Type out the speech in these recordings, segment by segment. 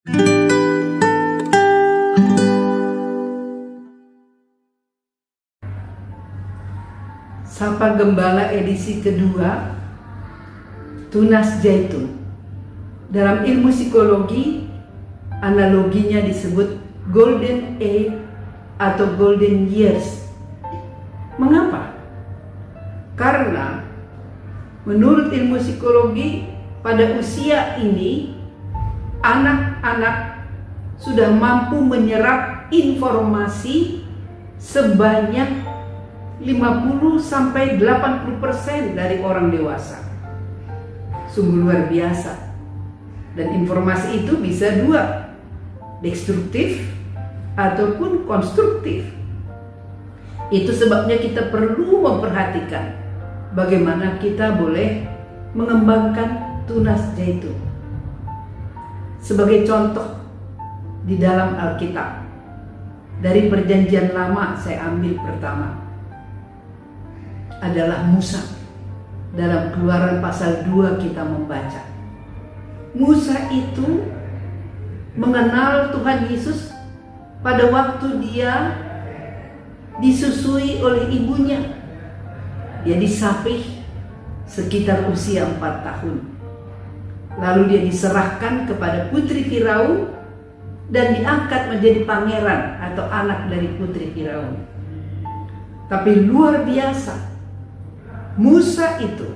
Sapa Gembala edisi kedua, Tunas Zaitun. Dalam ilmu psikologi, analoginya disebut golden age atau golden years. Mengapa? Karena menurut ilmu psikologi, pada usia ini anak-anak sudah mampu menyerap informasi sebanyak 50-80% dari orang dewasa. Sungguh luar biasa. Dan informasi itu bisa dua, destruktif ataupun konstruktif. Itu sebabnya kita perlu memperhatikan bagaimana kita boleh mengembangkan tunas zaitun. Sebagai contoh di dalam Alkitab, dari Perjanjian Lama saya ambil pertama adalah Musa. Dalam Keluaran pasal 2 kita membaca, Musa itu mengenal Tuhan Yesus pada waktu dia disusui oleh ibunya. Dia disapih sekitar usia 4 tahun. Lalu dia diserahkan kepada putri Firaun dan diangkat menjadi pangeran atau anak dari putri Firaun. Tapi luar biasa, Musa itu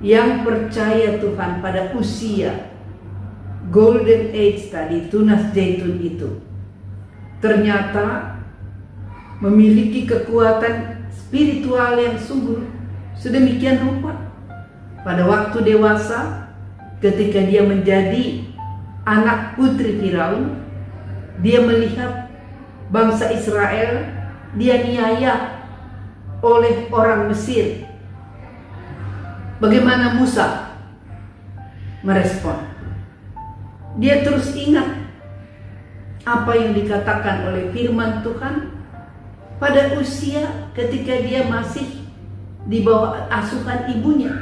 yang percaya Tuhan pada usia golden age tadi, tunas zaitun itu, ternyata memiliki kekuatan spiritual yang sungguh sedemikian rupa. Pada waktu dewasa, ketika dia menjadi anak putri Firaun, dia melihat bangsa Israel dianiaya oleh orang Mesir. Bagaimana Musa merespon? Dia terus ingat apa yang dikatakan oleh firman Tuhan pada usia ketika dia masih di bawah asuhan ibunya.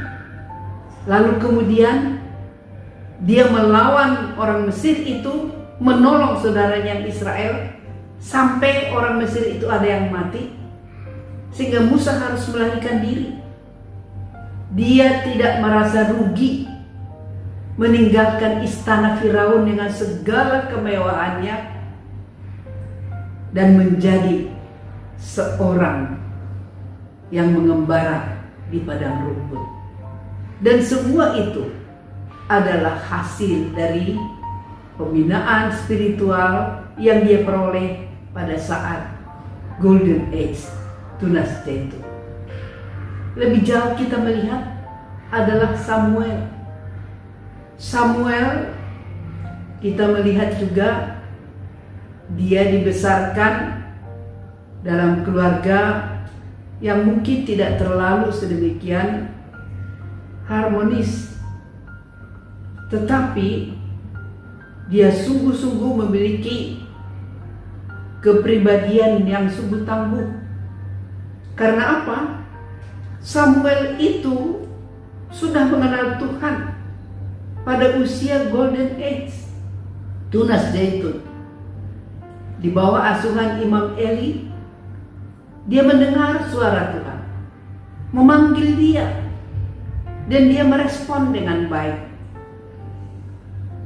Lalu kemudian dia melawan orang Mesir itu, menolong saudaranya Israel, sampai orang Mesir itu ada yang mati, sehingga Musa harus melarikan diri. Dia tidak merasa rugi meninggalkan istana Firaun dengan segala kemewahannya dan menjadi seorang yang mengembara di padang rumput. Dan semua itu adalah hasil dari pembinaan spiritual yang dia peroleh pada saat golden age, tunas zaitun. Lebih jauh kita melihat adalah Samuel. Samuel, kita melihat juga dia dibesarkan dalam keluarga yang mungkin tidak terlalu sedemikian harmonis, tetapi dia sungguh-sungguh memiliki kepribadian yang sungguh tangguh. Karena apa? Samuel itu sudah mengenal Tuhan pada usia golden age, tunas zaitun. Di bawah asuhan Imam Eli, dia mendengar suara Tuhan memanggil dia, dan dia merespon dengan baik.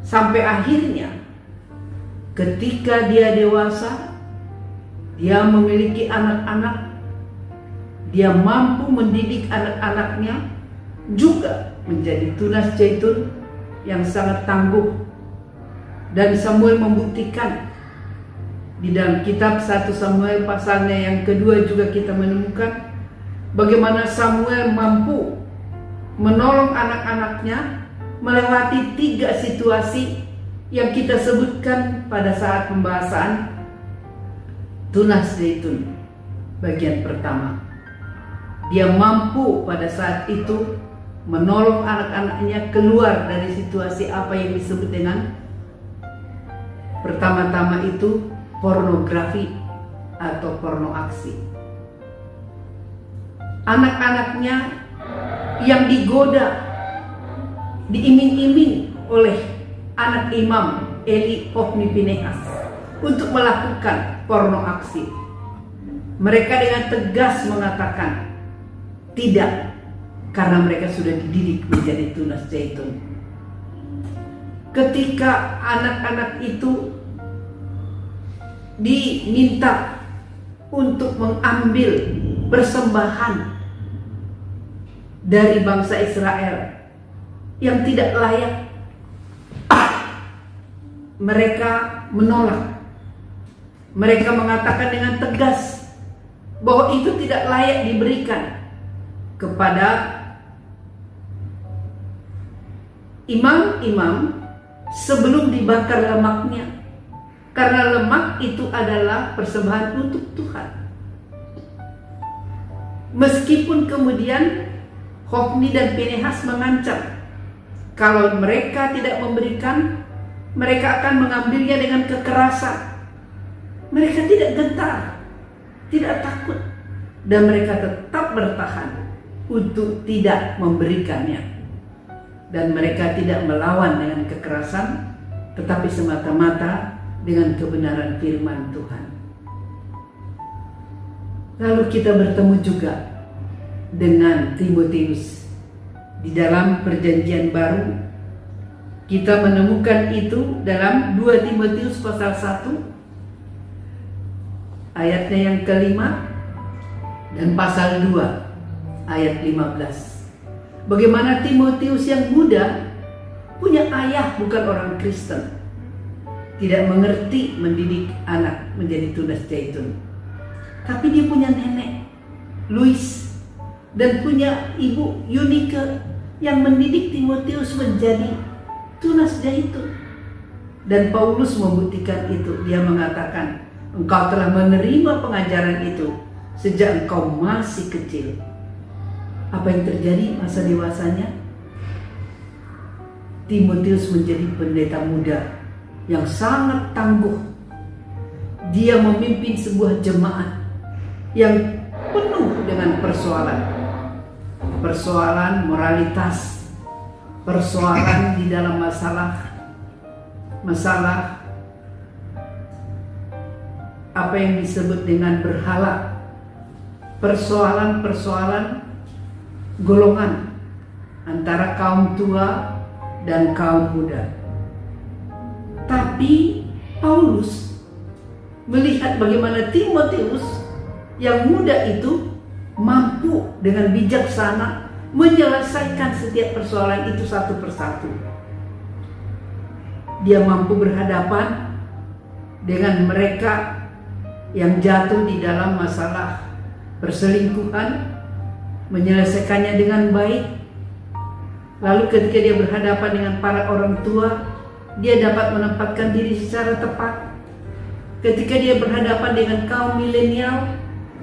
Sampai akhirnya ketika dia dewasa, dia memiliki anak-anak, dia mampu mendidik anak-anaknya juga menjadi tunas zaitun yang sangat tangguh. Dan Samuel membuktikan di dalam kitab 1 Samuel pasalnya yang kedua juga kita menemukan bagaimana Samuel mampu menolong anak-anaknya melewati 3 situasi yang kita sebutkan pada saat pembahasan tunas zaitun bagian pertama. Dia mampu pada saat itu menolong anak-anaknya keluar dari situasi apa yang disebut dengan pertama-tama itu pornografi atau porno aksi. Anak-anaknya yang digoda, diiming-iming oleh anak Imam Eli, Hofni, Pinehas untuk melakukan porno aksi. Mereka dengan tegas mengatakan tidak, karena mereka sudah dididik menjadi tunas zaitun. Ketika anak-anak itu diminta untuk mengambil persembahan dari bangsa Israel yang tidak layak, mereka menolak. Mereka mengatakan dengan tegas bahwa itu tidak layak diberikan kepada imam-imam sebelum dibakar lemaknya, karena lemak itu adalah persembahan untuk Tuhan. Meskipun kemudian Hofni dan Pinehas mengancam kalau mereka tidak memberikan, mereka akan mengambilnya dengan kekerasan. Mereka tidak gentar, tidak takut, dan mereka tetap bertahan untuk tidak memberikannya. Dan mereka tidak melawan dengan kekerasan, tetapi semata-mata dengan kebenaran firman Tuhan. Lalu kita bertemu juga dengan Timotius. Di dalam perjanjian baru, kita menemukan itu dalam 2 Timotius pasal 1, ayatnya yang kelima, dan pasal 2, ayat 15. Bagaimana Timotius yang muda, punya ayah bukan orang Kristen, tidak mengerti mendidik anak menjadi tunas zaitun. Tapi dia punya nenek, Louis, dan punya ibu Eunike yang mendidik Timotius menjadi tunas zaitun. Dan Paulus membuktikan itu. Dia mengatakan, engkau telah menerima pengajaran itu sejak engkau masih kecil. Apa yang terjadi masa dewasanya? Timotius menjadi pendeta muda yang sangat tangguh. Dia memimpin sebuah jemaat yang penuh dengan persoalan moralitas, persoalan di dalam masalah apa yang disebut dengan berhala, persoalan golongan antara kaum tua dan kaum muda. Tapi Paulus melihat bagaimana Timotius yang muda itu mampu dengan bijaksana menyelesaikan setiap persoalan itu satu persatu. Dia mampu berhadapan dengan mereka yang jatuh di dalam masalah perselingkuhan, menyelesaikannya dengan baik. Lalu ketika dia berhadapan dengan para orang tua, dia dapat menempatkan diri secara tepat. Ketika dia berhadapan dengan kaum milenial,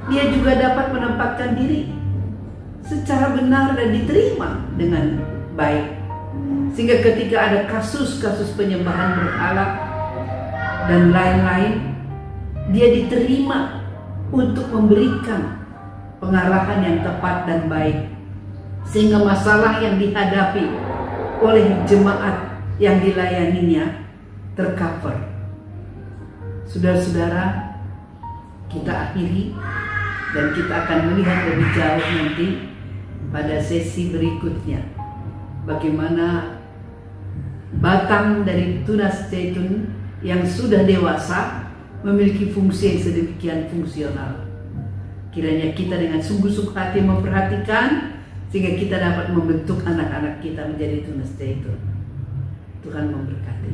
dia juga dapat menempatkan diri secara benar dan diterima dengan baik. Sehingga ketika ada kasus-kasus penyembahan berhala dan lain-lain, dia diterima untuk memberikan pengarahan yang tepat dan baik, sehingga masalah yang dihadapi oleh jemaat yang dilayaninya tercover. Saudara-saudara, kita akhiri dan kita akan melihat lebih jauh nanti pada sesi berikutnya bagaimana batang dari tunas zaitun yang sudah dewasa memiliki fungsi yang sedemikian fungsional. Kiranya kita dengan sungguh-sungguh hati memperhatikan sehingga kita dapat membentuk anak-anak kita menjadi tunas zaitun. Tuhan memberkati.